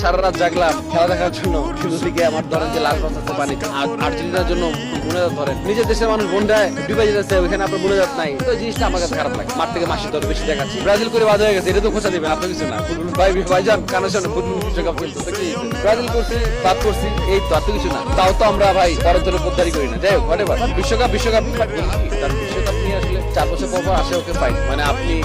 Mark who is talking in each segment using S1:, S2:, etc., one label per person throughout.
S1: সারা রাত জাগলাম খেলা দেখার জন্য, কিন্তু দিকে আমার ধরেন যে লাল বাঁচাচ্ছে পানিতে, আর্জেন্টিনার জন্য মনে ধরেন নিজের দেশের মানুষ বন্ধায় ডুবে যেতেছে, ওইখানে আপনার মনে যাত নাই। তো এই জিনিসটা আমার কাছে খারাপ লাগে। মাঠ থেকে মাসি দর বেশি দেখাচ্ছি, ব্রাজিল করে বাদ হয়ে গেছে, এটা তো খোঁচা দিবেন আপনি কিছু না। ফুটবল ভাইজান কানের সামনে ফুটবল বিশ্বকাপ খেলতে কি ব্রাজিল করছি বাদ করছি, এই তো আর তো কিছু না। তাও তো আমরা ভাই পরের দলে পোদ্দারি করি না। যাই হোক বিশ্বকাপ তার বিশ্বকাপ নিয়ে আসলে 4 বছর পর আসে, ওকে ফাইন। মানে আপনি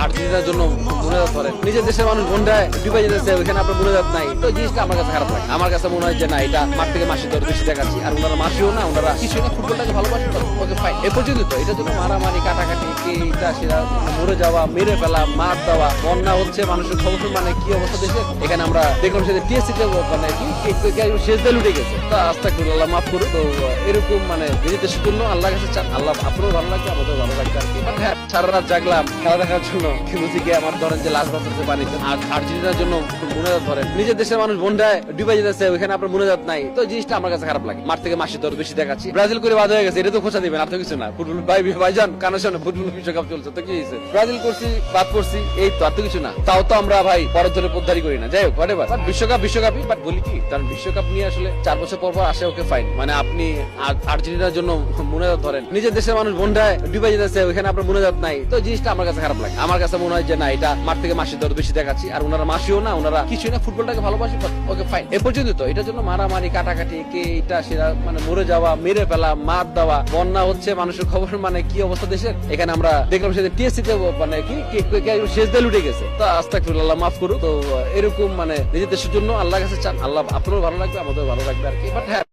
S1: আর্জেন্টিনার জন্য মনে ধরেন নিজের দেশের মানুষ বন্ধায় ডুবে যেতেছে, ওইখানে আপনার মনে যাত নাই। তো জিনিসটা আমার কাছে খারাপ লাগে। আমার কাছে মনে হয় যে না, এটা মাঠ থেকে মাসি দর বেশি দেখাচ্ছি, আর ওনারা মাসিও না, ওনারা কিছু না, ফুটবলটাকে ভালোবাসে, ওকে ফাইন। এ পর্যন্ত তো এটার জন্য মারামারি কাটাকাটি এটা সেটা মরে যাওয়া, মেরে ফেলা, মার দেওয়া, বন্যা হচ্ছে, মানুষের খবর মানে কি অবস্থা দেশে। এখানে আমরা দেখলাম সেটা টিএসসি মানে কি শেষ দিয়ে লুটে গেছে। তো আস্তাগফিরুল্লাহ, মাফ করুন। তো এরকম মানে নিজেদের জন্য আল্লাহ কাছে চান, আল্লাহ আপনারও ভালো লাগবে, আমাদের ভালো লাগবে আর কি। হ্যাঁ, সারা রাত জাগলাম খেলা দেখার জন্য, কিন্তু দিকে আমার ধরেন যে লাশ বাঁচাচ্ছে পানিতে, আর্জেন্টিনার জন্য মনে ধরেন নিজের দেশের মানুষ বন্ধায় ডুবে যেতেছে, ওইখানে আপনার মনে যাত নাই। তো জিনিসটা আমার কাছে খারাপ লাগে। মাঠ থেকে মাসি দর বেশি দেখাচ্ছি, ব্রাজিল করে বাদ হয়ে গেছে, এটা তো খোঁচা দিবেন আপনি কিছু না। ফুটবল ভাইজান কানের সামনে ফুটবল বিশ্বকাপ চলছে, তো কি হয়েছে, ব্রাজিল করছি বাদ করছি, এই তো আর তো কিছু না। তাও তো আমরা ভাই পরের দলে পোদ্দারি করি না। যাই হোক বিশ্বকাপই বাট বলি কি, কারণ বিশ্বকাপ নিয়ে আসলে 4 বছর পর আসে, ওকে ফাইন। মানে আপনি আর্জেন্টিনার জন্য মনে ধরেন নিজের দেশের মানুষ বন্ধায় ডুবে যেতেছে, ওইখানে আপনার মনে যাত নাই। তো জিনিসটা আমার কাছে খারাপ লাগে। আমার কাছে মনে হয় যে না, এটা মাঠ থেকে মাসি দর বেশি দেখাচ্ছি, আর ওনারা মাসিও না, ওনারা কিছু না, ফুটবলটাকে ভালোবাসে, ওকে ফাইন। এ পর্যন্ত তো এটার জন্য মারামারি কাটাকাটি কে এটা সেটা মানে মরে যাওয়া, মেরে ফেলা, মার দেওয়া, বন্যা হচ্ছে, মানুষের খবর মানে কি অবস্থা দেশের। এখানে আমরা দেখলাম সেটা টিএসসি তে মানে কি শেষ দিয়ে লুটে গেছে। তো আস্তাগফিরুল্লাহ, মাফ করুন। তো এরকম মানে নিজের দেশের জন্য আল্লাহ কাছে চান, আল্লাহ আপনারও ভালো লাগবে, আমাদের ভালো লাগবে আর কি। বাট হ্যাঁ,